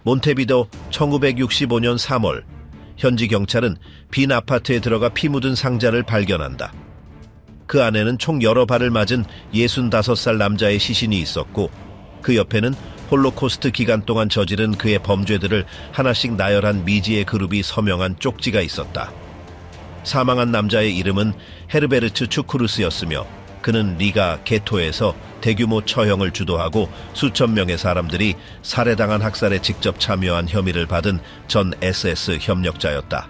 몬테비도 1965년 3월 현지 경찰은 빈 아파트에 들어가 피 묻은 상자를 발견한다. 그 안에는 총 여러 발을 맞은 65살 남자의 시신이 있었고 그 옆에는 홀로코스트 기간 동안 저지른 그의 범죄들을 하나씩 나열한 미지의 그룹이 서명한 쪽지가 있었다. 사망한 남자의 이름은 헤르베르트 추크루스였으며 그는 리가 게토에서 대규모 처형을 주도하고 수천 명의 사람들이 살해당한 학살에 직접 참여한 혐의를 받은 전 SS 협력자였다.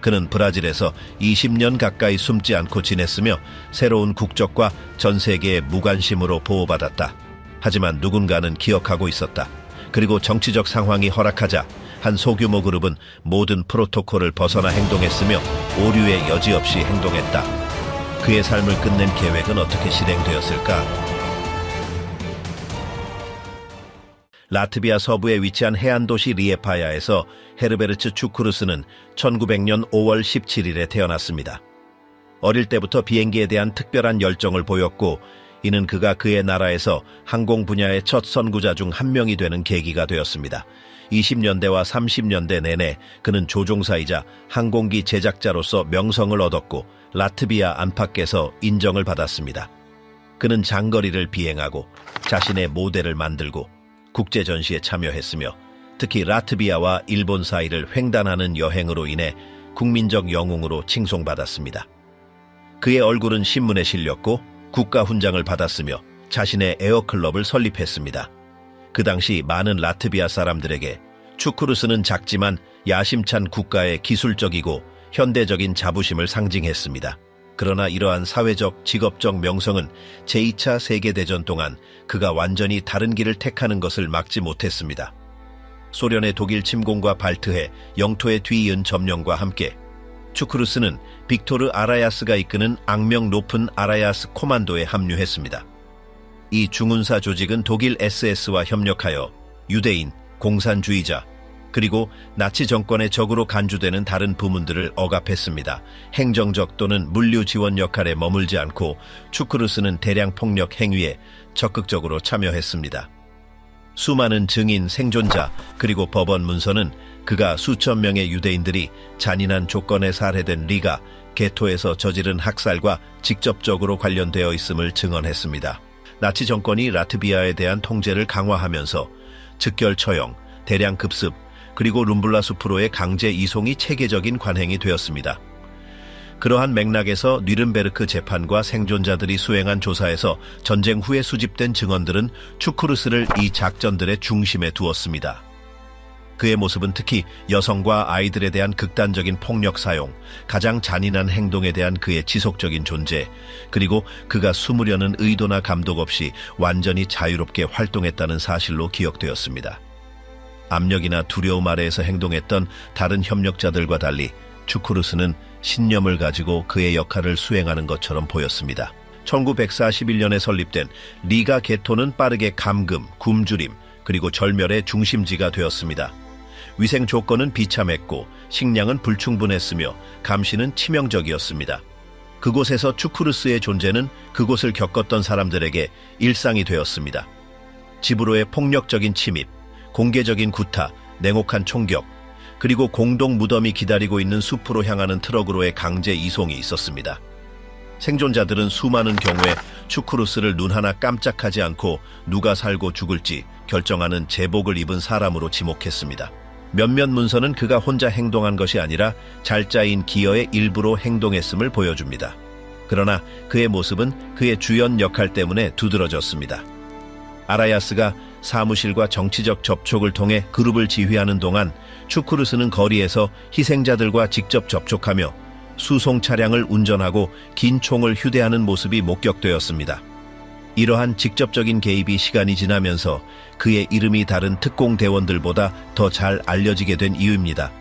그는 브라질에서 20년 가까이 숨지 않고 지냈으며 새로운 국적과 전 세계의 무관심으로 보호받았다. 하지만 누군가는 기억하고 있었다. 그리고 정치적 상황이 허락하자 한 소규모 그룹은 모든 프로토콜을 벗어나 행동했으며 오류의 여지 없이 행동했다. 그의 삶을 끝낸 계획은 어떻게 실행되었을까? 라트비아 서부에 위치한 해안도시 리에파야에서 헤르베르트 추크루스는 1900년 5월 17일에 태어났습니다. 어릴 때부터 비행기에 대한 특별한 열정을 보였고 이는 그가 그의 나라에서 항공 분야의 첫 선구자 중 한 명이 되는 계기가 되었습니다. 20년대와 30년대 내내 그는 조종사이자 항공기 제작자로서 명성을 얻었고 라트비아 안팎에서 인정을 받았습니다. 그는 장거리를 비행하고 자신의 모델을 만들고 국제 전시에 참여했으며 특히 라트비아와 일본 사이를 횡단하는 여행으로 인해 국민적 영웅으로 칭송받았습니다. 그의 얼굴은 신문에 실렸고 국가 훈장을 받았으며 자신의 에어클럽을 설립했습니다. 그 당시 많은 라트비아 사람들에게 추크루스는 작지만 야심찬 국가의 기술적이고 현대적인 자부심을 상징했습니다. 그러나 이러한 사회적, 직업적 명성은 제2차 세계대전 동안 그가 완전히 다른 길을 택하는 것을 막지 못했습니다. 소련의 독일 침공과 발트해 영토의 뒤이은 점령과 함께 추크루스는 빅토르 아라야스가 이끄는 악명 높은 아라야스 코만도에 합류했습니다. 이 중훈사 조직은 독일 SS와 협력하여 유대인, 공산주의자, 그리고 나치 정권의 적으로 간주되는 다른 부문들을 억압했습니다. 행정적 또는 물류 지원 역할에 머물지 않고 추크루스는 대량 폭력 행위에 적극적으로 참여했습니다. 수많은 증인, 생존자, 그리고 법원 문서는 그가 수천 명의 유대인들이 잔인한 조건에 살해된 리가 게토에서 저지른 학살과 직접적으로 관련되어 있음을 증언했습니다. 나치 정권이 라트비아에 대한 통제를 강화하면서 즉결 처형, 대량 급습, 그리고 룸블라 숲으로의 강제 이송이 체계적인 관행이 되었습니다. 그러한 맥락에서 뉘른베르크 재판과 생존자들이 수행한 조사에서 전쟁 후에 수집된 증언들은 추크루스를 이 작전들의 중심에 두었습니다. 그의 모습은 특히 여성과 아이들에 대한 극단적인 폭력 사용, 가장 잔인한 행동에 대한 그의 지속적인 존재, 그리고 그가 숨으려는 의도나 감독 없이 완전히 자유롭게 활동했다는 사실로 기억되었습니다. 압력이나 두려움 아래에서 행동했던 다른 협력자들과 달리 추크루스는 신념을 가지고 그의 역할을 수행하는 것처럼 보였습니다. 1941년에 설립된 리가 게토는 빠르게 감금, 굶주림, 그리고 절멸의 중심지가 되었습니다. 위생 조건은 비참했고 식량은 불충분했으며 감시는 치명적이었습니다. 그곳에서 추크루스의 존재는 그곳을 겪었던 사람들에게 일상이 되었습니다. 집으로의 폭력적인 침입, 공개적인 구타, 냉혹한 총격, 그리고 공동 무덤이 기다리고 있는 숲으로 향하는 트럭으로의 강제 이송이 있었습니다. 생존자들은 수많은 경우에 추크루스를 눈 하나 깜짝하지 않고 누가 살고 죽을지 결정하는 제복을 입은 사람으로 지목했습니다. 몇몇 문서는 그가 혼자 행동한 것이 아니라 잘 짜인 기여의 일부로 행동했음을 보여줍니다. 그러나 그의 모습은 그의 주연 역할 때문에 두드러졌습니다. 아라야스가 사무실과 정치적 접촉을 통해 그룹을 지휘하는 동안 추크루스는 거리에서 희생자들과 직접 접촉하며 수송 차량을 운전하고 긴 총을 휴대하는 모습이 목격되었습니다. 이러한 직접적인 개입이 시간이 지나면서 그의 이름이 다른 특공 대원들보다 더 잘 알려지게 된 이유입니다.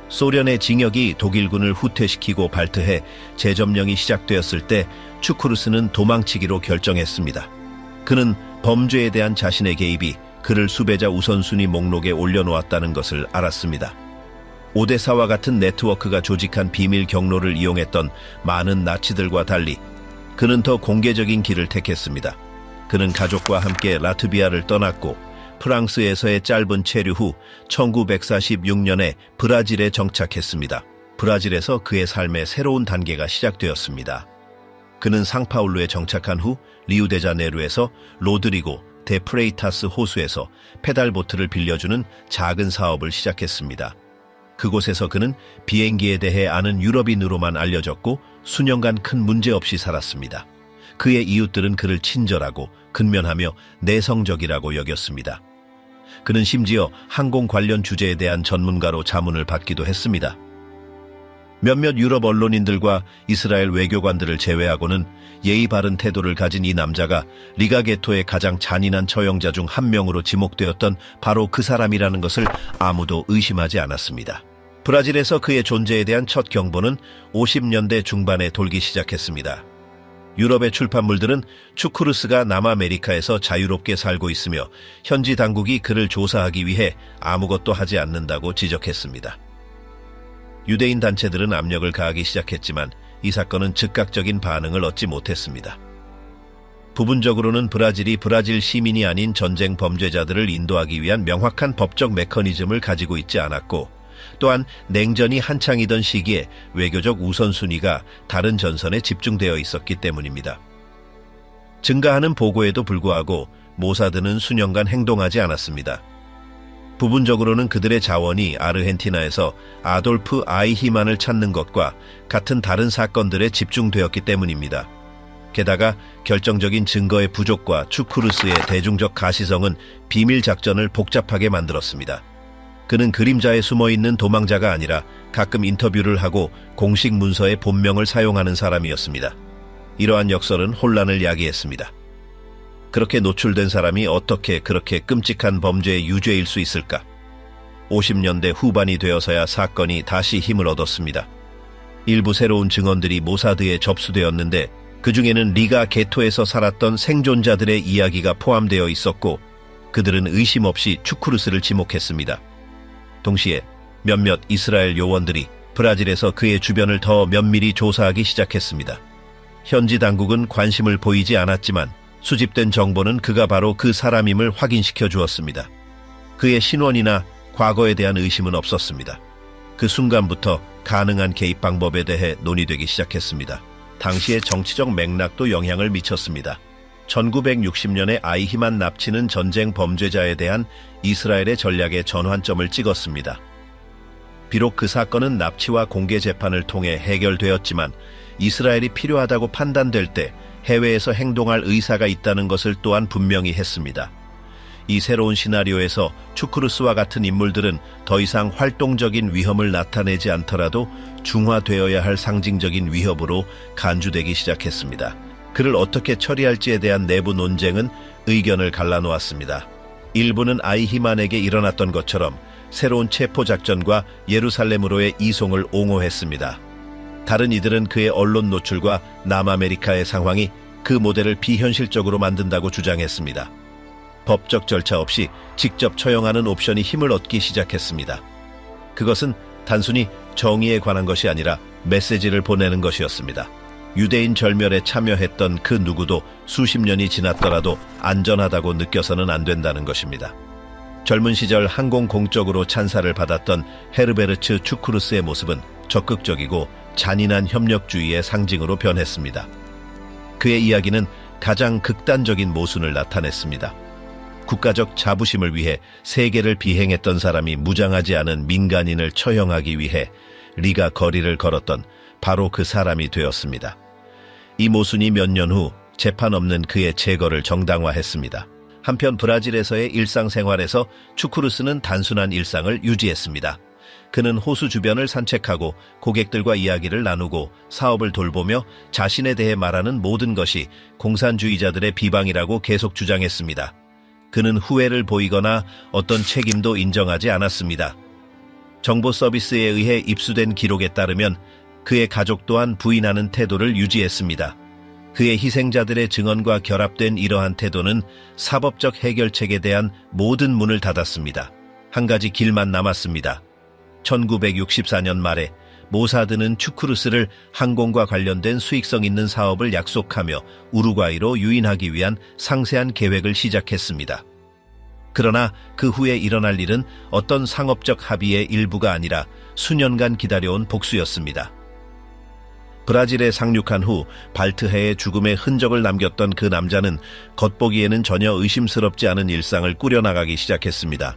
소련의 징역이 독일군을 후퇴시키고 발트해 재점령이 시작되었을 때 추크루스는 도망치기로 결정했습니다. 그는 범죄에 대한 자신의 개입이 그를 수배자 우선순위 목록에 올려놓았다는 것을 알았습니다. 오데사와 같은 네트워크가 조직한 비밀 경로를 이용했던 많은 나치들과 달리 그는 더 공개적인 길을 택했습니다. 그는 가족과 함께 라트비아를 떠났고 프랑스에서의 짧은 체류 후 1946년에 브라질에 정착했습니다. 브라질에서 그의 삶의 새로운 단계가 시작되었습니다. 그는 상파울루에 정착한 후 리우데자네루에서 로드리고 데 프레이타스 호수에서 페달보트를 빌려주는 작은 사업을 시작했습니다. 그곳에서 그는 비행기에 대해 아는 유럽인으로만 알려졌고 수년간 큰 문제 없이 살았습니다. 그의 이웃들은 그를 친절하고 근면하며 내성적이라고 여겼습니다. 그는 심지어 항공 관련 주제에 대한 전문가로 자문을 받기도 했습니다. 몇몇 유럽 언론인들과 이스라엘 외교관들을 제외하고는 예의 바른 태도를 가진 이 남자가 리가 게토의 가장 잔인한 처형자 중 한 명으로 지목되었던 바로 그 사람이라는 것을 아무도 의심하지 않았습니다. 브라질에서 그의 존재에 대한 첫 경보는 50년대 중반에 돌기 시작했습니다. 유럽의 출판물들은 추크루스가 남아메리카에서 자유롭게 살고 있으며 현지 당국이 그를 조사하기 위해 아무것도 하지 않는다고 지적했습니다. 유대인 단체들은 압력을 가하기 시작했지만 이 사건은 즉각적인 반응을 얻지 못했습니다. 부분적으로는 브라질이 브라질 시민이 아닌 전쟁 범죄자들을 인도하기 위한 명확한 법적 메커니즘을 가지고 있지 않았고, 또한 냉전이 한창이던 시기에 외교적 우선순위가 다른 전선에 집중되어 있었기 때문입니다. 증가하는 보고에도 불구하고 모사드는 수년간 행동하지 않았습니다. 부분적으로는 그들의 자원이 아르헨티나에서 아돌프 아이히만을 찾는 것과 같은 다른 사건들에 집중되었기 때문입니다. 게다가 결정적인 증거의 부족과 추크루스의 대중적 가시성은 비밀 작전을 복잡하게 만들었습니다. 그는 그림자에 숨어있는 도망자가 아니라 가끔 인터뷰를 하고 공식 문서의 본명을 사용하는 사람이었습니다. 이러한 역설은 혼란을 야기했습니다. 그렇게 노출된 사람이 어떻게 그렇게 끔찍한 범죄의 유죄일 수 있을까? 50년대 후반이 되어서야 사건이 다시 힘을 얻었습니다. 일부 새로운 증언들이 모사드에 접수되었는데 그 중에는 리가 게토에서 살았던 생존자들의 이야기가 포함되어 있었고 그들은 의심 없이 추크루스를 지목했습니다. 동시에 몇몇 이스라엘 요원들이 브라질에서 그의 주변을 더 면밀히 조사하기 시작했습니다. 현지 당국은 관심을 보이지 않았지만 수집된 정보는 그가 바로 그 사람임을 확인시켜 주었습니다. 그의 신원이나 과거에 대한 의심은 없었습니다. 그 순간부터 가능한 개입 방법에 대해 논의되기 시작했습니다. 당시의 정치적 맥락도 영향을 미쳤습니다. 1960년에 아이히만 납치는 전쟁 범죄자에 대한 이스라엘의 전략의 전환점을 찍었습니다. 비록 그 사건은 납치와 공개 재판을 통해 해결되었지만 이스라엘이 필요하다고 판단될 때 해외에서 행동할 의사가 있다는 것을 또한 분명히 했습니다. 이 새로운 시나리오에서 추크루스와 같은 인물들은 더 이상 활동적인 위험을 나타내지 않더라도 중화되어야 할 상징적인 위협으로 간주되기 시작했습니다. 그를 어떻게 처리할지에 대한 내부 논쟁은 의견을 갈라놓았습니다. 일부는 아이히만에게 일어났던 것처럼 새로운 체포작전과 예루살렘으로의 이송을 옹호했습니다. 다른 이들은 그의 언론 노출과 남아메리카의 상황이 그 모델을 비현실적으로 만든다고 주장했습니다. 법적 절차 없이 직접 처형하는 옵션이 힘을 얻기 시작했습니다. 그것은 단순히 정의에 관한 것이 아니라 메시지를 보내는 것이었습니다. 유대인 절멸에 참여했던 그 누구도 수십 년이 지났더라도 안전하다고 느껴서는 안 된다는 것입니다. 젊은 시절 항공 공적으로 찬사를 받았던 헤르베르츠 추크루스의 모습은 적극적이고 잔인한 협력주의의 상징으로 변했습니다. 그의 이야기는 가장 극단적인 모순을 나타냈습니다. 국가적 자부심을 위해 세계를 비행했던 사람이 무장하지 않은 민간인을 처형하기 위해 리가 거리를 걸었던 바로 그 사람이 되었습니다. 이 모순이 몇 년 후 재판 없는 그의 제거를 정당화했습니다. 한편 브라질에서의 일상생활에서 추크루스는 단순한 일상을 유지했습니다. 그는 호수 주변을 산책하고 고객들과 이야기를 나누고 사업을 돌보며 자신에 대해 말하는 모든 것이 공산주의자들의 비방이라고 계속 주장했습니다. 그는 후회를 보이거나 어떤 책임도 인정하지 않았습니다. 정보 서비스에 의해 입수된 기록에 따르면 그의 가족 또한 부인하는 태도를 유지했습니다. 그의 희생자들의 증언과 결합된 이러한 태도는 사법적 해결책에 대한 모든 문을 닫았습니다. 한 가지 길만 남았습니다. 1964년 말에 모사드는 추크루스를 항공과 관련된 수익성 있는 사업을 약속하며 우루과이로 유인하기 위한 상세한 계획을 시작했습니다. 그러나 그 후에 일어날 일은 어떤 상업적 합의의 일부가 아니라 수년간 기다려온 복수였습니다. 브라질에 상륙한 후 발트해의 죽음의 흔적을 남겼던 그 남자는 겉보기에는 전혀 의심스럽지 않은 일상을 꾸려나가기 시작했습니다.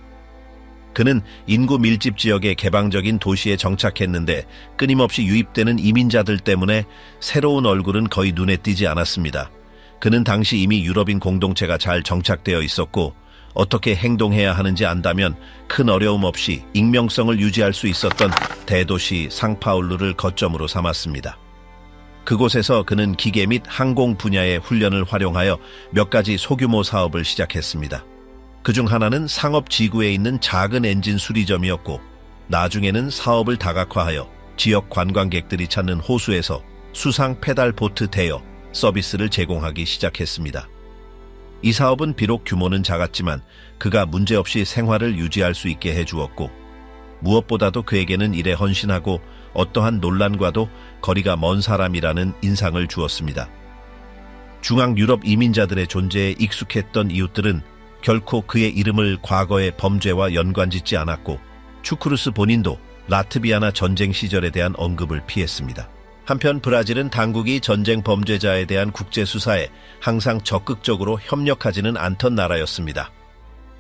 그는 인구 밀집 지역의 개방적인 도시에 정착했는데 끊임없이 유입되는 이민자들 때문에 새로운 얼굴은 거의 눈에 띄지 않았습니다. 그는 당시 이미 유럽인 공동체가 잘 정착되어 있었고 어떻게 행동해야 하는지 안다면 큰 어려움 없이 익명성을 유지할 수 있었던 대도시 상파울루를 거점으로 삼았습니다. 그곳에서 그는 기계 및 항공 분야의 훈련을 활용하여 몇 가지 소규모 사업을 시작했습니다. 그중 하나는 상업지구에 있는 작은 엔진 수리점이었고 나중에는 사업을 다각화하여 지역 관광객들이 찾는 호수에서 수상 페달 보트 대여 서비스를 제공하기 시작했습니다. 이 사업은 비록 규모는 작았지만 그가 문제없이 생활을 유지할 수 있게 해주었고 무엇보다도 그에게는 일에 헌신하고 어떠한 논란과도 거리가 먼 사람이라는 인상을 주었습니다. 중앙 유럽 이민자들의 존재에 익숙했던 이웃들은 결코 그의 이름을 과거의 범죄와 연관짓지 않았고 추크루스 본인도 라트비아나 전쟁 시절에 대한 언급을 피했습니다. 한편 브라질은 당국이 전쟁 범죄자에 대한 국제수사에 항상 적극적으로 협력하지는 않던 나라였습니다.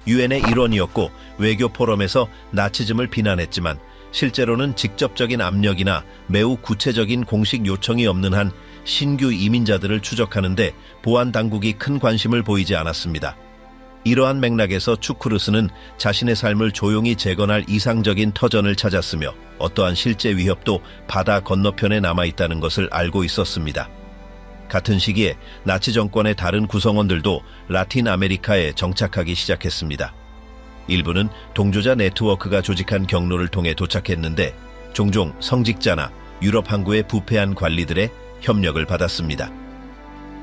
유엔의 일원이었고 외교 포럼에서 나치즘을 비난했지만 실제로는 직접적인 압력이나 매우 구체적인 공식 요청이 없는 한 신규 이민자들을 추적하는데 보안 당국이 큰 관심을 보이지 않았습니다. 이러한 맥락에서 추크루스는 자신의 삶을 조용히 재건할 이상적인 터전을 찾았으며 어떠한 실제 위협도 바다 건너편에 남아있다는 것을 알고 있었습니다. 같은 시기에 나치 정권의 다른 구성원들도 라틴 아메리카에 정착하기 시작했습니다. 일부는 동조자 네트워크가 조직한 경로를 통해 도착했는데 종종 성직자나 유럽 항구의 부패한 관리들의 협력을 받았습니다.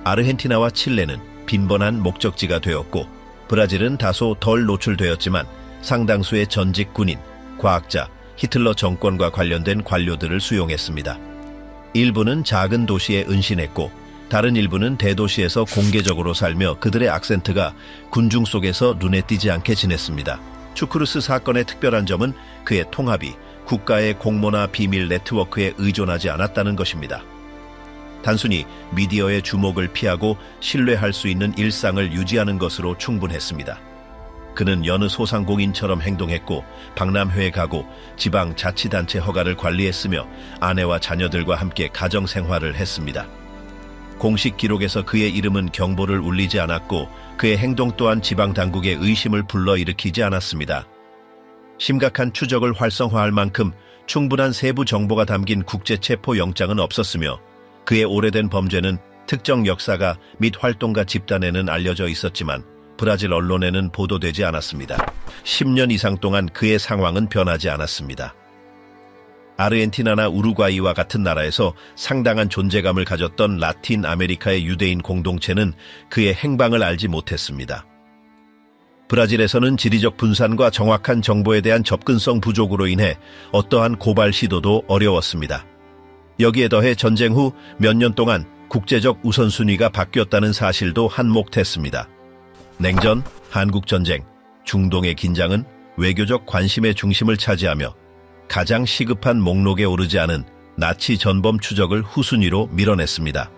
아르헨티나와 칠레는 빈번한 목적지가 되었고 브라질은 다소 덜 노출되었지만 상당수의 전직 군인, 과학자, 히틀러 정권과 관련된 관료들을 수용했습니다. 일부는 작은 도시에 은신했고 다른 일부는 대도시에서 공개적으로 살며 그들의 악센트가 군중 속에서 눈에 띄지 않게 지냈습니다. 추크루스 사건의 특별한 점은 그의 통합이 국가의 공모나 비밀 네트워크에 의존하지 않았다는 것입니다. 단순히 미디어의 주목을 피하고 신뢰할 수 있는 일상을 유지하는 것으로 충분했습니다. 그는 여느 소상공인처럼 행동했고 박람회에 가고 지방자치단체 허가를 관리했으며 아내와 자녀들과 함께 가정생활을 했습니다. 공식 기록에서 그의 이름은 경보를 울리지 않았고 그의 행동 또한 지방당국의 의심을 불러일으키지 않았습니다. 심각한 추적을 활성화할 만큼 충분한 세부 정보가 담긴 국제체포영장은 없었으며 그의 오래된 범죄는 특정 역사가 및 활동가 집단에는 알려져 있었지만 브라질 언론에는 보도되지 않았습니다. 10년 이상 동안 그의 상황은 변하지 않았습니다. 아르헨티나나 우루과이와 같은 나라에서 상당한 존재감을 가졌던 라틴 아메리카의 유대인 공동체는 그의 행방을 알지 못했습니다. 브라질에서는 지리적 분산과 정확한 정보에 대한 접근성 부족으로 인해 어떠한 고발 시도도 어려웠습니다. 여기에 더해 전쟁 후 몇 년 동안 국제적 우선순위가 바뀌었다는 사실도 한몫했습니다. 냉전, 한국전쟁, 중동의 긴장은 외교적 관심의 중심을 차지하며 가장 시급한 목록에 오르지 않은 나치 전범 추적을 후순위로 밀어냈습니다.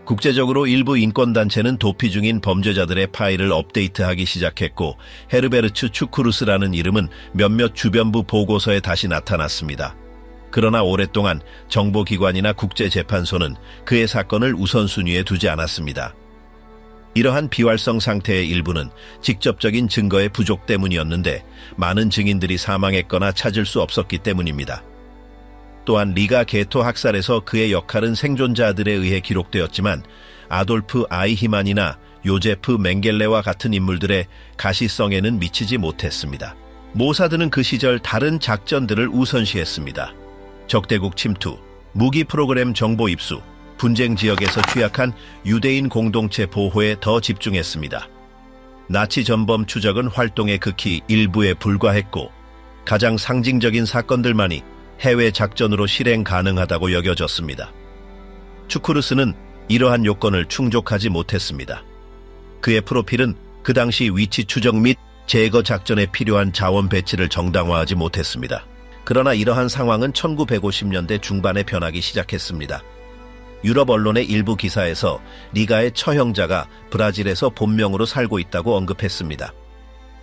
국제적으로 일부 인권단체는 도피 중인 범죄자들의 파일을 업데이트하기 시작했고 헤르베르츠 추크루스라는 이름은 몇몇 주변부 보고서에 다시 나타났습니다. 그러나 오랫동안 정보기관이나 국제재판소는 그의 사건을 우선순위에 두지 않았습니다. 이러한 비활성 상태의 일부는 직접적인 증거의 부족 때문이었는데 많은 증인들이 사망했거나 찾을 수 없었기 때문입니다. 또한 리가 게토 학살에서 그의 역할은 생존자들에 의해 기록되었지만 아돌프 아이히만이나 요제프 맹겔레와 같은 인물들의 가시성에는 미치지 못했습니다. 모사드는 그 시절 다른 작전들을 우선시했습니다. 적대국 침투, 무기 프로그램 정보 입수, 분쟁 지역에서 취약한 유대인 공동체 보호에 더 집중했습니다. 나치 전범 추적은 활동의 극히 일부에 불과했고 가장 상징적인 사건들만이 해외 작전으로 실행 가능하다고 여겨졌습니다. 추크루스는 이러한 요건을 충족하지 못했습니다. 그의 프로필은 그 당시 위치 추적 및 제거 작전에 필요한 자원 배치를 정당화하지 못했습니다. 그러나 이러한 상황은 1950년대 중반에 변하기 시작했습니다. 유럽 언론의 일부 기사에서 리가의 처형자가 브라질에서 본명으로 살고 있다고 언급했습니다.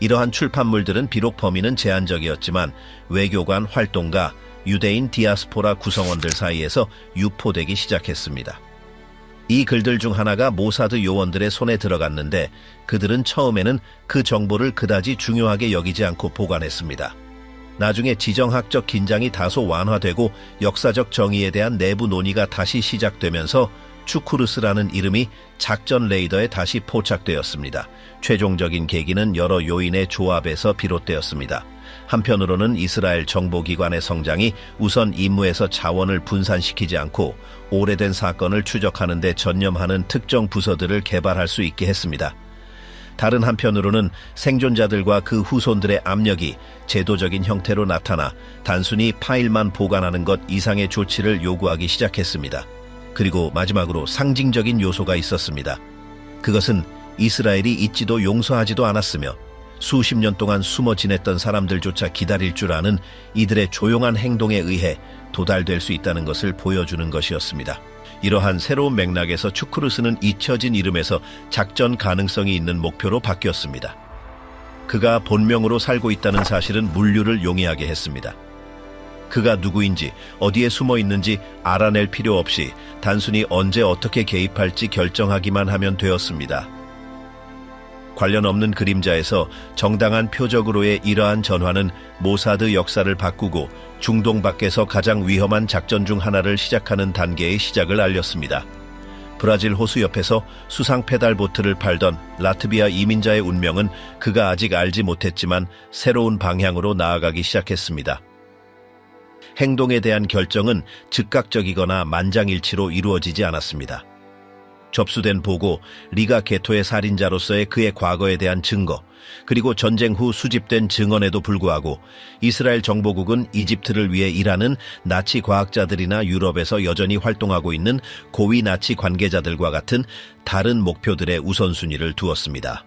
이러한 출판물들은 비록 범위는 제한적이었지만 외교관 활동가, 유대인 디아스포라 구성원들 사이에서 유포되기 시작했습니다. 이 글들 중 하나가 모사드 요원들의 손에 들어갔는데 그들은 처음에는 그 정보를 그다지 중요하게 여기지 않고 보관했습니다. 나중에 지정학적 긴장이 다소 완화되고 역사적 정의에 대한 내부 논의가 다시 시작되면서 추쿠루스라는 이름이 작전 레이더에 다시 포착되었습니다. 최종적인 계기는 여러 요인의 조합에서 비롯되었습니다. 한편으로는 이스라엘 정보기관의 성장이 우선 임무에서 자원을 분산시키지 않고 오래된 사건을 추적하는 데 전념하는 특정 부서들을 개발할 수 있게 했습니다. 다른 한편으로는 생존자들과 그 후손들의 압력이 제도적인 형태로 나타나 단순히 파일만 보관하는 것 이상의 조치를 요구하기 시작했습니다. 그리고 마지막으로 상징적인 요소가 있었습니다. 그것은 이스라엘이 잊지도 용서하지도 않았으며 수십 년 동안 숨어 지냈던 사람들조차 기다릴 줄 아는 이들의 조용한 행동에 의해 도달될 수 있다는 것을 보여주는 것이었습니다. 이러한 새로운 맥락에서 추쿠루스는 잊혀진 이름에서 작전 가능성이 있는 목표로 바뀌었습니다. 그가 본명으로 살고 있다는 사실은 물류를 용이하게 했습니다. 그가 누구인지 어디에 숨어 있는지 알아낼 필요 없이 단순히 언제 어떻게 개입할지 결정하기만 하면 되었습니다. 관련 없는 그림자에서 정당한 표적으로의 이러한 전환은 모사드 역사를 바꾸고 중동 밖에서 가장 위험한 작전 중 하나를 시작하는 단계의 시작을 알렸습니다. 브라질 호수 옆에서 수상 페달 보트를 팔던 라트비아 이민자의 운명은 그가 아직 알지 못했지만 새로운 방향으로 나아가기 시작했습니다. 행동에 대한 결정은 즉각적이거나 만장일치로 이루어지지 않았습니다. 접수된 보고, 리가 게토의 살인자로서의 그의 과거에 대한 증거, 그리고 전쟁 후 수집된 증언에도 불구하고 이스라엘 정보국은 이집트를 위해 일하는 나치 과학자들이나 유럽에서 여전히 활동하고 있는 고위 나치 관계자들과 같은 다른 목표들의 우선순위를 두었습니다.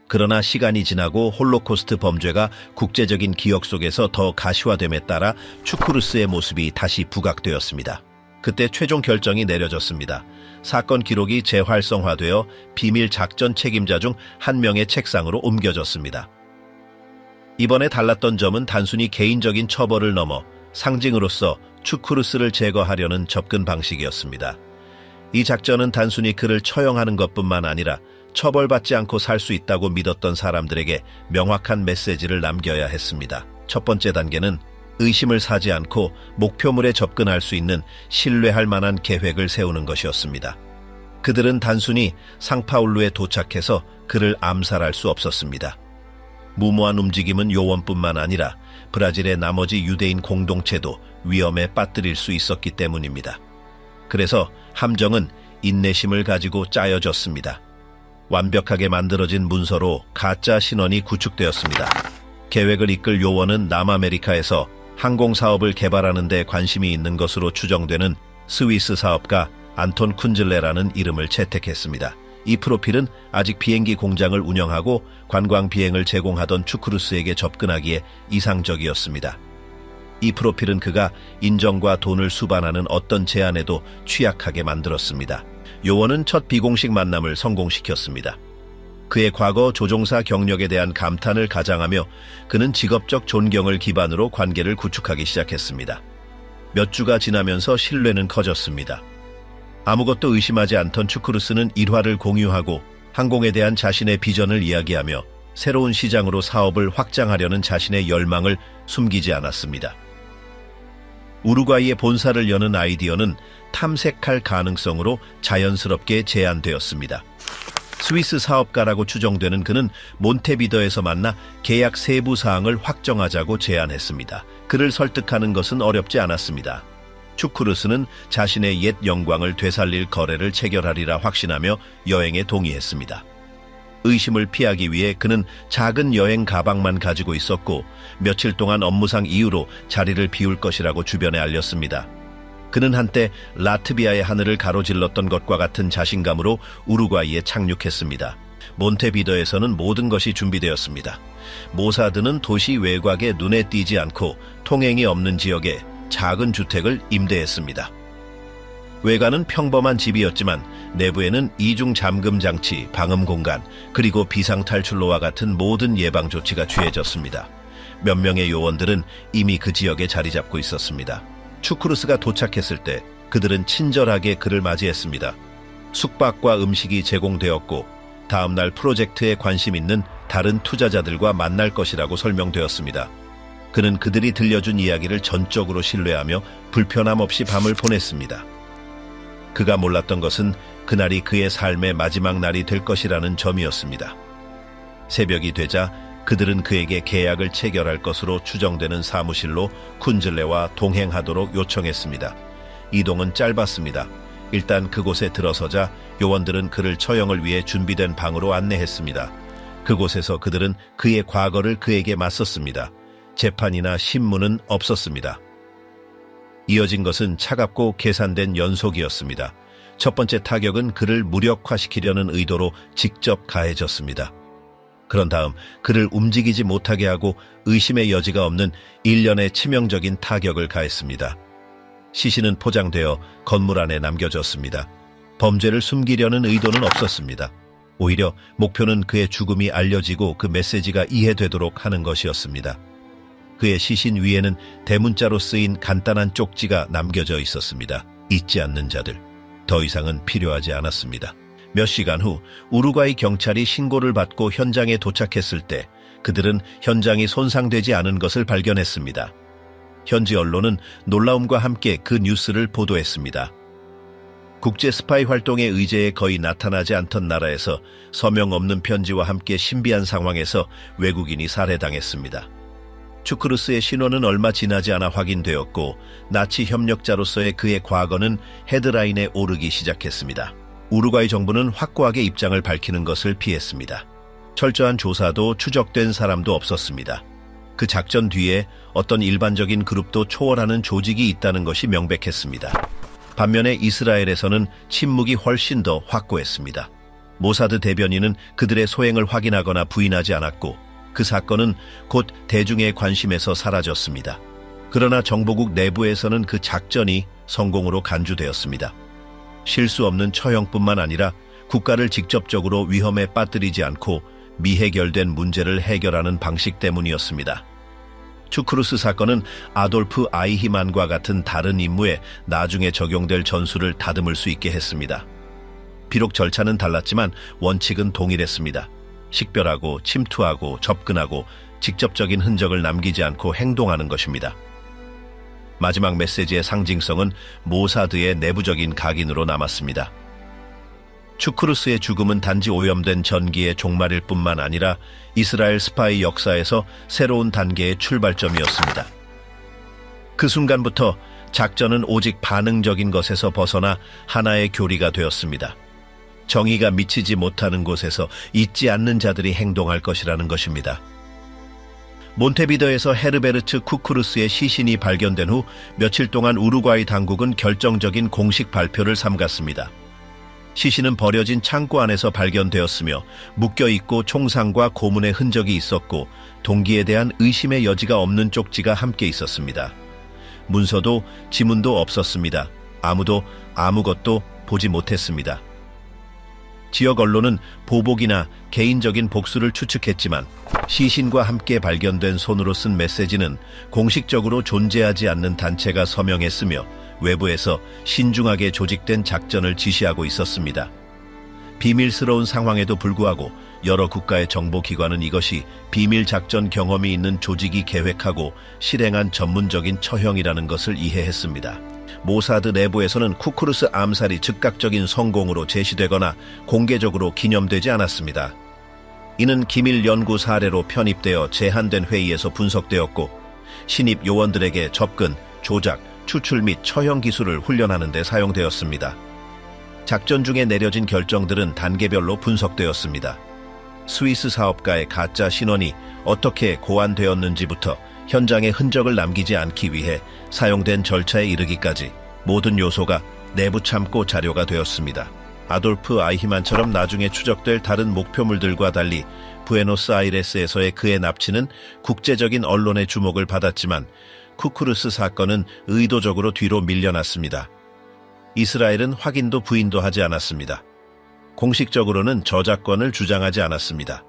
그러나 시간이 지나고 홀로코스트 범죄가 국제적인 기억 속에서 더 가시화됨에 따라 추쿠루스의 모습이 다시 부각되었습니다. 그때 최종 결정이 내려졌습니다. 사건 기록이 재활성화되어 비밀 작전 책임자 중 한 명의 책상으로 옮겨졌습니다. 이번에 달랐던 점은 단순히 개인적인 처벌을 넘어 상징으로서 추쿠루스를 제거하려는 접근 방식이었습니다. 이 작전은 단순히 그를 처형하는 것뿐만 아니라 처벌받지 않고 살 수 있다고 믿었던 사람들에게 명확한 메시지를 남겨야 했습니다. 첫 번째 단계는 의심을 사지 않고 목표물에 접근할 수 있는 신뢰할 만한 계획을 세우는 것이었습니다. 그들은 단순히 상파울루에 도착해서 그를 암살할 수 없었습니다. 무모한 움직임은 요원뿐만 아니라 브라질의 나머지 유대인 공동체도 위험에 빠뜨릴 수 있었기 때문입니다. 그래서 함정은 인내심을 가지고 짜여졌습니다. 완벽하게 만들어진 문서로 가짜 신원이 구축되었습니다. 계획을 이끌 요원은 남아메리카에서 항공사업을 개발하는 데 관심이 있는 것으로 추정되는 스위스 사업가 안톤 쿤즐레라는 이름을 채택했습니다. 이 프로필은 아직 비행기 공장을 운영하고 관광 비행을 제공하던 추쿠루스에게 접근하기에 이상적이었습니다. 이 프로필은 그가 인정과 돈을 수반하는 어떤 제안에도 취약하게 만들었습니다. 요원은 첫 비공식 만남을 성공시켰습니다. 그의 과거 조종사 경력에 대한 감탄을 가장하며 그는 직업적 존경을 기반으로 관계를 구축하기 시작했습니다. 몇 주가 지나면서 신뢰는 커졌습니다. 아무것도 의심하지 않던 추쿠루스는 일화를 공유하고 항공에 대한 자신의 비전을 이야기하며 새로운 시장으로 사업을 확장하려는 자신의 열망을 숨기지 않았습니다. 우루과이의 본사를 여는 아이디어는 탐색할 가능성으로 자연스럽게 제안되었습니다. 스위스 사업가라고 추정되는 그는 몬테비더에서 만나 계약 세부 사항을 확정하자고 제안했습니다. 그를 설득하는 것은 어렵지 않았습니다. 추쿠루스는 자신의 옛 영광을 되살릴 거래를 체결하리라 확신하며 여행에 동의했습니다. 의심을 피하기 위해 그는 작은 여행 가방만 가지고 있었고 며칠 동안 업무상 이유로 자리를 비울 것이라고 주변에 알렸습니다. 그는 한때 라트비아의 하늘을 가로질렀던 것과 같은 자신감으로 우루과이에 착륙했습니다. 몬테비더에서는 모든 것이 준비되었습니다. 모사드는 도시 외곽에 눈에 띄지 않고 통행이 없는 지역에 작은 주택을 임대했습니다. 외관은 평범한 집이었지만 내부에는 이중 잠금 장치, 방음 공간, 그리고 비상탈출로와 같은 모든 예방 조치가 취해졌습니다. 몇 명의 요원들은 이미 그 지역에 자리 잡고 있었습니다. 추크루스가 도착했을 때 그들은 친절하게 그를 맞이했습니다. 숙박과 음식이 제공되었고 다음 날 프로젝트에 관심 있는 다른 투자자들과 만날 것이라고 설명되었습니다. 그는 그들이 들려준 이야기를 전적으로 신뢰하며 불편함 없이 밤을 보냈습니다. 그가 몰랐던 것은 그날이 그의 삶의 마지막 날이 될 것이라는 점이었습니다. 새벽이 되자 그들은 그에게 계약을 체결할 것으로 추정되는 사무실로 쿤즐레와 동행하도록 요청했습니다. 이동은 짧았습니다. 일단 그곳에 들어서자 요원들은 그를 처형을 위해 준비된 방으로 안내했습니다. 그곳에서 그들은 그의 과거를 그에게 맞섰습니다. 재판이나 신문은 없었습니다. 이어진 것은 차갑고 계산된 연속이었습니다. 첫 번째 타격은 그를 무력화시키려는 의도로 직접 가해졌습니다. 그런 다음 그를 움직이지 못하게 하고 의심의 여지가 없는 일련의 치명적인 타격을 가했습니다. 시신은 포장되어 건물 안에 남겨졌습니다. 범죄를 숨기려는 의도는 없었습니다. 오히려 목표는 그의 죽음이 알려지고 그 메시지가 이해되도록 하는 것이었습니다. 그의 시신 위에는 대문자로 쓰인 간단한 쪽지가 남겨져 있었습니다. 잊지 않는 자들. 더 이상은 필요하지 않았습니다. 몇 시간 후 우루과이 경찰이 신고를 받고 현장에 도착했을 때 그들은 현장이 손상되지 않은 것을 발견했습니다. 현지 언론은 놀라움과 함께 그 뉴스를 보도했습니다. 국제 스파이 활동의 의제에 거의 나타나지 않던 나라에서 서명 없는 편지와 함께 신비한 상황에서 외국인이 살해당했습니다. 추크루스의 신원은 얼마 지나지 않아 확인되었고 나치 협력자로서의 그의 과거는 헤드라인에 오르기 시작했습니다. 우루과이 정부는 확고하게 입장을 밝히는 것을 피했습니다. 철저한 조사도 추적된 사람도 없었습니다. 그 작전 뒤에 어떤 일반적인 그룹도 초월하는 조직이 있다는 것이 명백했습니다. 반면에 이스라엘에서는 침묵이 훨씬 더 확고했습니다. 모사드 대변인은 그들의 소행을 확인하거나 부인하지 않았고 그 사건은 곧 대중의 관심에서 사라졌습니다. 그러나 정보국 내부에서는 그 작전이 성공으로 간주되었습니다. 실수 없는 처형뿐만 아니라 국가를 직접적으로 위험에 빠뜨리지 않고 미해결된 문제를 해결하는 방식 때문이었습니다. 추크루스 사건은 아돌프 아이히만과 같은 다른 임무에 나중에 적용될 전술을 다듬을 수 있게 했습니다. 비록 절차는 달랐지만 원칙은 동일했습니다. 식별하고 침투하고 접근하고 직접적인 흔적을 남기지 않고 행동하는 것입니다. 마지막 메시지의 상징성은 모사드의 내부적인 각인으로 남았습니다. 추크루스의 죽음은 단지 오염된 전기의 종말일 뿐만 아니라 이스라엘 스파이 역사에서 새로운 단계의 출발점이었습니다. 그 순간부터 작전은 오직 반응적인 것에서 벗어나 하나의 교리가 되었습니다. 정의가 미치지 못하는 곳에서 잊지 않는 자들이 행동할 것이라는 것입니다. 몬테비더에서 헤르베르트 쿠크루스의 시신이 발견된 후 며칠 동안 우루과이 당국은 결정적인 공식 발표를 삼갔습니다. 시신은 버려진 창고 안에서 발견되었으며 묶여있고 총상과 고문의 흔적이 있었고 동기에 대한 의심의 여지가 없는 쪽지가 함께 있었습니다. 문서도 지문도 없었습니다. 아무도 아무것도 보지 못했습니다. 지역 언론은 보복이나 개인적인 복수를 추측했지만 시신과 함께 발견된 손으로 쓴 메시지는 공식적으로 존재하지 않는 단체가 서명했으며 외부에서 신중하게 조직된 작전을 지시하고 있었습니다. 비밀스러운 상황에도 불구하고 여러 국가의 정보기관은 이것이 비밀 작전 경험이 있는 조직이 계획하고 실행한 전문적인 처형이라는 것을 이해했습니다. 모사드 내부에서는 쿠크루스 암살이 즉각적인 성공으로 제시되거나 공개적으로 기념되지 않았습니다. 이는 기밀 연구 사례로 편입되어 제한된 회의에서 분석되었고 신입 요원들에게 접근, 조작, 추출 및 처형 기술을 훈련하는 데 사용되었습니다. 작전 중에 내려진 결정들은 단계별로 분석되었습니다. 스위스 사업가의 가짜 신원이 어떻게 고안되었는지부터 현장에 흔적을 남기지 않기 위해 사용된 절차에 이르기까지 모든 요소가 내부 참고 자료가 되었습니다. 아돌프 아이히만처럼 나중에 추적될 다른 목표물들과 달리 부에노스아이레스에서의 그의 납치는 국제적인 언론의 주목을 받았지만 쿠쿠루스 사건은 의도적으로 뒤로 밀려났습니다. 이스라엘은 확인도 부인도 하지 않았습니다. 공식적으로는 저작권을 주장하지 않았습니다.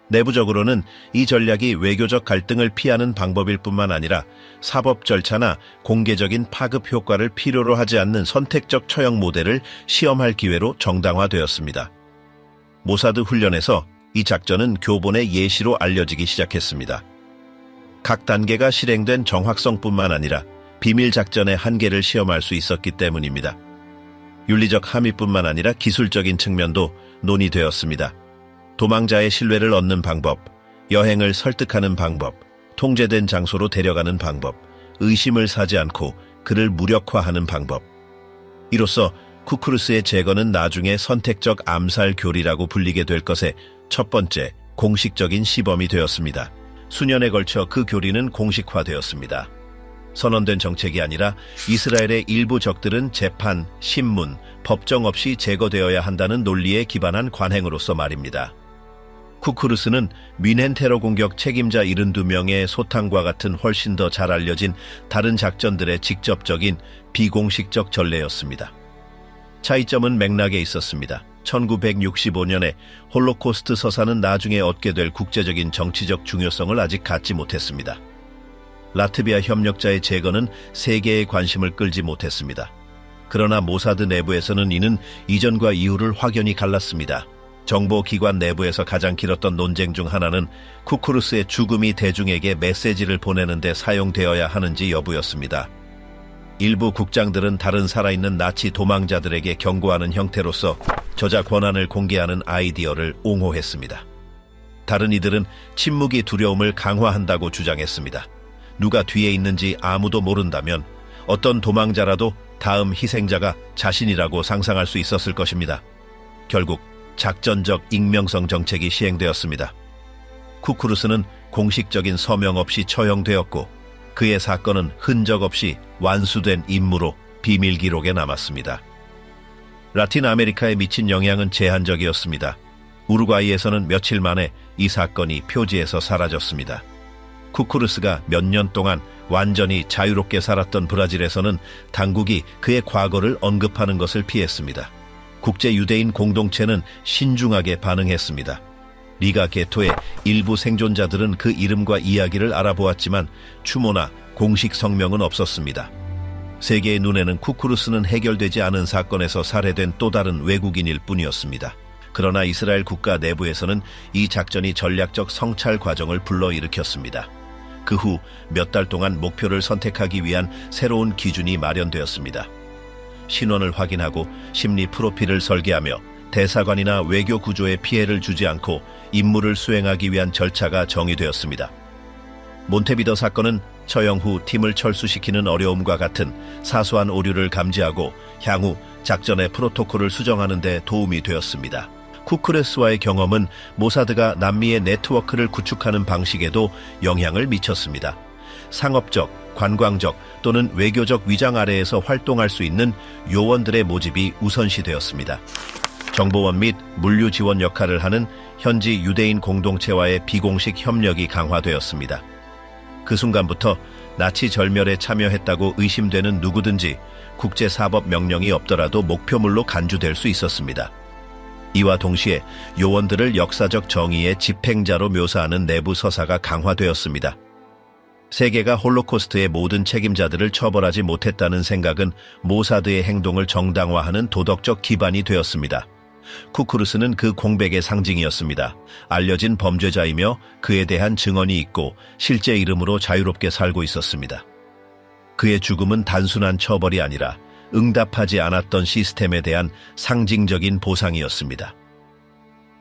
내부적으로는 이 전략이 외교적 갈등을 피하는 방법일 뿐만 아니라 사법 절차나 공개적인 파급 효과를 필요로 하지 않는 선택적 처형 모델을 시험할 기회로 정당화되었습니다. 모사드 훈련에서 이 작전은 교본의 예시로 알려지기 시작했습니다. 각 단계가 실행된 정확성뿐만 아니라 비밀 작전의 한계를 시험할 수 있었기 때문입니다. 윤리적 함의뿐만 아니라 기술적인 측면도 논의되었습니다. 도망자의 신뢰를 얻는 방법, 여행을 설득하는 방법, 통제된 장소로 데려가는 방법, 의심을 사지 않고 그를 무력화하는 방법. 이로써 쿠쿠루스의 제거는 나중에 선택적 암살 교리라고 불리게 될 것의 첫 번째 공식적인 시범이 되었습니다. 수년에 걸쳐 그 교리는 공식화되었습니다. 선언된 정책이 아니라 이스라엘의 일부 적들은 재판, 신문, 법정 없이 제거되어야 한다는 논리에 기반한 관행으로서 말입니다. 쿠쿠루스는 뮌헨 테러 공격 책임자 72명의 소탕과 같은 훨씬 더 잘 알려진 다른 작전들의 직접적인 비공식적 전례였습니다. 차이점은 맥락에 있었습니다. 1965년에 홀로코스트 서사는 나중에 얻게 될 국제적인 정치적 중요성을 아직 갖지 못했습니다. 라트비아 협력자의 제거는 세계의 관심을 끌지 못했습니다. 그러나 모사드 내부에서는 이는 이전과 이후를 확연히 갈랐습니다. 정보기관 내부에서 가장 길었던 논쟁 중 하나는 쿠쿠루스의 죽음이 대중에게 메시지를 보내는 데 사용되어야 하는지 여부였습니다. 일부 국장들은 다른 살아있는 나치 도망자들에게 경고하는 형태로서 저자 권한을 공개하는 아이디어를 옹호했습니다. 다른 이들은 침묵이 두려움을 강화한다고 주장했습니다. 누가 뒤에 있는지 아무도 모른다면 어떤 도망자라도 다음 희생자가 자신이라고 상상할 수 있었을 것입니다. 결국 작전적 익명성 정책이 시행되었습니다. 쿠쿠루스는 공식적인 서명 없이 처형되었고 그의 사건은 흔적 없이 완수된 임무로 비밀 기록에 남았습니다. 라틴 아메리카에 미친 영향은 제한적이었습니다. 우루과이에서는 며칠 만에 이 사건이 표지에서 사라졌습니다. 쿠쿠루스가 몇 년 동안 완전히 자유롭게 살았던 브라질에서는 당국이 그의 과거를 언급하는 것을 피했습니다. 국제 유대인 공동체는 신중하게 반응했습니다. 리가 게토의 일부 생존자들은 그 이름과 이야기를 알아보았지만 추모나 공식 성명은 없었습니다. 세계의 눈에는 쿠쿠루스는 해결되지 않은 사건에서 살해된 또 다른 외국인일 뿐이었습니다. 그러나 이스라엘 국가 내부에서는 이 작전이 전략적 성찰 과정을 불러일으켰습니다. 그 후 몇 달 동안 목표를 선택하기 위한 새로운 기준이 마련되었습니다. 신원을 확인하고 심리 프로필을 설계하며 대사관이나 외교 구조에 피해를 주지 않고 임무를 수행하기 위한 절차가 정의되었습니다. 몬테비더 사건은 처형 후 팀을 철수시키는 어려움과 같은 사소한 오류를 감지하고 향후 작전의 프로토콜을 수정하는 데 도움이 되었습니다. 쿠쿠레스와의 경험은 모사드가 남미의 네트워크를 구축하는 방식에도 영향을 미쳤습니다. 상업적, 관광적 또는 외교적 위장 아래에서 활동할 수 있는 요원들의 모집이 우선시되었습니다. 정보원 및 물류 지원 역할을 하는 현지 유대인 공동체와의 비공식 협력이 강화되었습니다. 그 순간부터 나치 절멸에 참여했다고 의심되는 누구든지 국제사법 명령이 없더라도 목표물로 간주될 수 있었습니다. 이와 동시에 요원들을 역사적 정의의 집행자로 묘사하는 내부 서사가 강화되었습니다. 세계가 홀로코스트의 모든 책임자들을 처벌하지 못했다는 생각은 모사드의 행동을 정당화하는 도덕적 기반이 되었습니다. 쿠쿠루스는 그 공백의 상징이었습니다. 알려진 범죄자이며 그에 대한 증언이 있고 실제 이름으로 자유롭게 살고 있었습니다. 그의 죽음은 단순한 처벌이 아니라 응답하지 않았던 시스템에 대한 상징적인 보상이었습니다.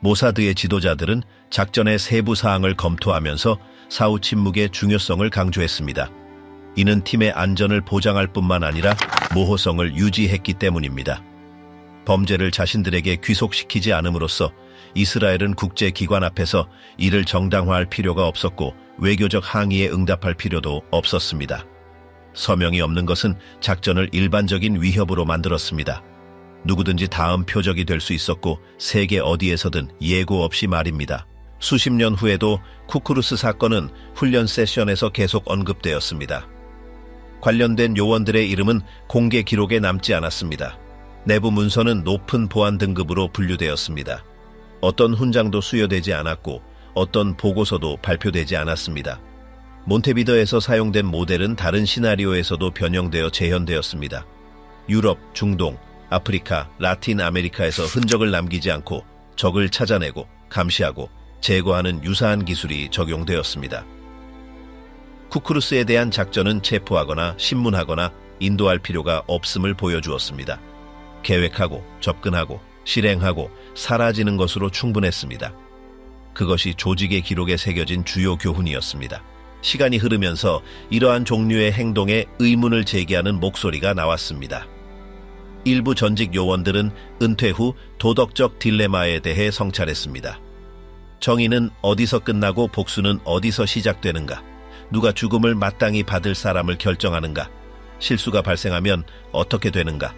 모사드의 지도자들은 작전의 세부 사항을 검토하면서 사후 침묵의 중요성을 강조했습니다. 이는 팀의 안전을 보장할 뿐만 아니라 모호성을 유지했기 때문입니다. 범죄를 자신들에게 귀속시키지 않음으로써 이스라엘은 국제기관 앞에서 이를 정당화할 필요가 없었고 외교적 항의에 응답할 필요도 없었습니다. 서명이 없는 것은 작전을 일반적인 위협으로 만들었습니다. 누구든지 다음 표적이 될 수 있었고 세계 어디에서든 예고 없이 말입니다. 수십 년 후에도 쿠쿠루스 사건은 훈련 세션에서 계속 언급되었습니다. 관련된 요원들의 이름은 공개 기록에 남지 않았습니다. 내부 문서는 높은 보안 등급으로 분류되었습니다. 어떤 훈장도 수여되지 않았고 어떤 보고서도 발표되지 않았습니다. 몬테비더에서 사용된 모델은 다른 시나리오에서도 변형되어 재현되었습니다. 유럽, 중동, 아프리카, 라틴 아메리카에서 흔적을 남기지 않고 적을 찾아내고 감시하고 제거하는 유사한 기술이 적용되었습니다. 쿠쿠루스에 대한 작전은 체포하거나 신문하거나 인도할 필요가 없음을 보여주었습니다. 계획하고 접근하고 실행하고 사라지는 것으로 충분했습니다. 그것이 조직의 기록에 새겨진 주요 교훈이었습니다. 시간이 흐르면서 이러한 종류의 행동에 의문을 제기하는 목소리가 나왔습니다. 일부 전직 요원들은 은퇴 후 도덕적 딜레마에 대해 성찰했습니다. 정의는 어디서 끝나고 복수는 어디서 시작되는가? 누가 죽음을 마땅히 받을 사람을 결정하는가? 실수가 발생하면 어떻게 되는가?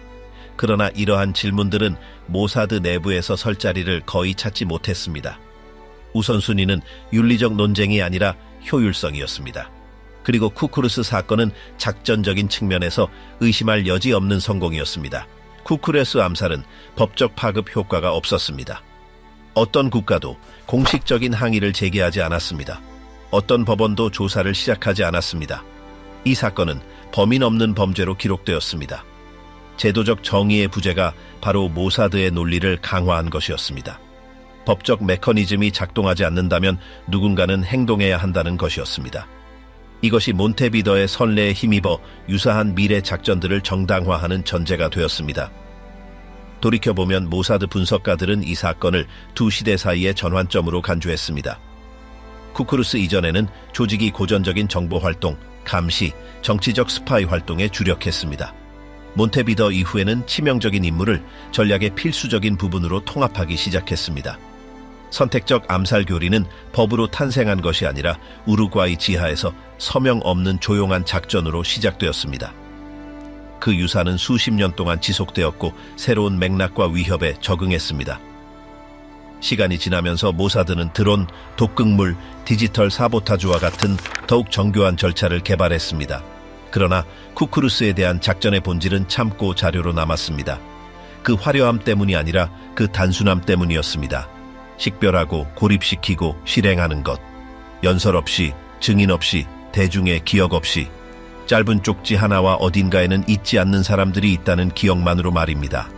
그러나 이러한 질문들은 모사드 내부에서 설 자리를 거의 찾지 못했습니다. 우선순위는 윤리적 논쟁이 아니라 효율성이었습니다. 그리고 쿠쿠루스 사건은 작전적인 측면에서 의심할 여지 없는 성공이었습니다. 쿠쿠루스 암살은 법적 파급 효과가 없었습니다. 어떤 국가도 공식적인 항의를 제기하지 않았습니다. 어떤 법원도 조사를 시작하지 않았습니다. 이 사건은 범인 없는 범죄로 기록되었습니다. 제도적 정의의 부재가 바로 모사드의 논리를 강화한 것이었습니다. 법적 메커니즘이 작동하지 않는다면 누군가는 행동해야 한다는 것이었습니다. 이것이 몬테비더의 선례에 힘입어 유사한 미래 작전들을 정당화하는 전제가 되었습니다. 돌이켜보면 모사드 분석가들은 이 사건을 두 시대 사이의 전환점으로 간주했습니다. 쿠쿠루스 이전에는 조직이 고전적인 정보활동, 감시, 정치적 스파이 활동에 주력했습니다. 몬테비더 이후에는 치명적인 임무를 전략의 필수적인 부분으로 통합하기 시작했습니다. 선택적 암살 교리는 법으로 탄생한 것이 아니라 우루과이 지하에서 서명 없는 조용한 작전으로 시작되었습니다. 그 유사는 수십 년 동안 지속되었고 새로운 맥락과 위협에 적응했습니다. 시간이 지나면서 모사드는 드론, 독극물, 디지털 사보타주와 같은 더욱 정교한 절차를 개발했습니다. 그러나 쿠쿠루스에 대한 작전의 본질은 참고 자료로 남았습니다. 그 화려함 때문이 아니라 그 단순함 때문이었습니다. 식별하고 고립시키고 실행하는 것. 연설 없이, 증인 없이, 대중의 기억 없이. 짧은 쪽지 하나와 어딘가에는 잊지 않는 사람들이 있다는 기억만으로 말입니다.